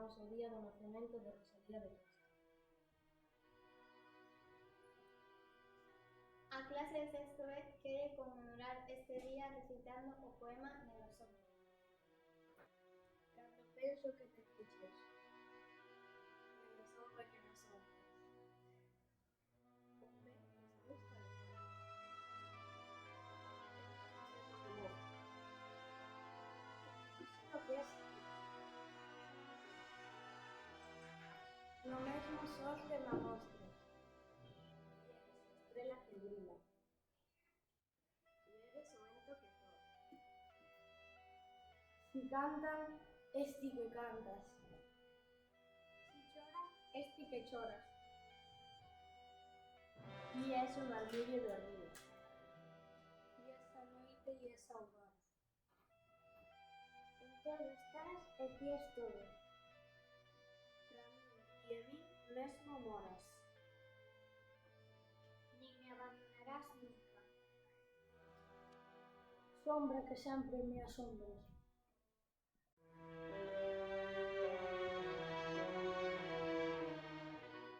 celebramos o día do nacemento de Rosalía de Castro. A clase de sexto B quere conmemorar este día recitando o poema Nenos Hombres. Cando penso que te escuches, nenos hombres que nos hombres. Hombre, nos gusta de Isto que é no mesmo sol que me mostras, estrela que brila, e eres o vento que corre. Si cantan, esti que cantas. Si chora, esti que choras. E es o marguillo do río. E esa noite e esa aurora. En todo estás e ti es todo. Pra min e en min mesmo moras. Nin me abandonarás nunca. Sombra que sempre me asombras.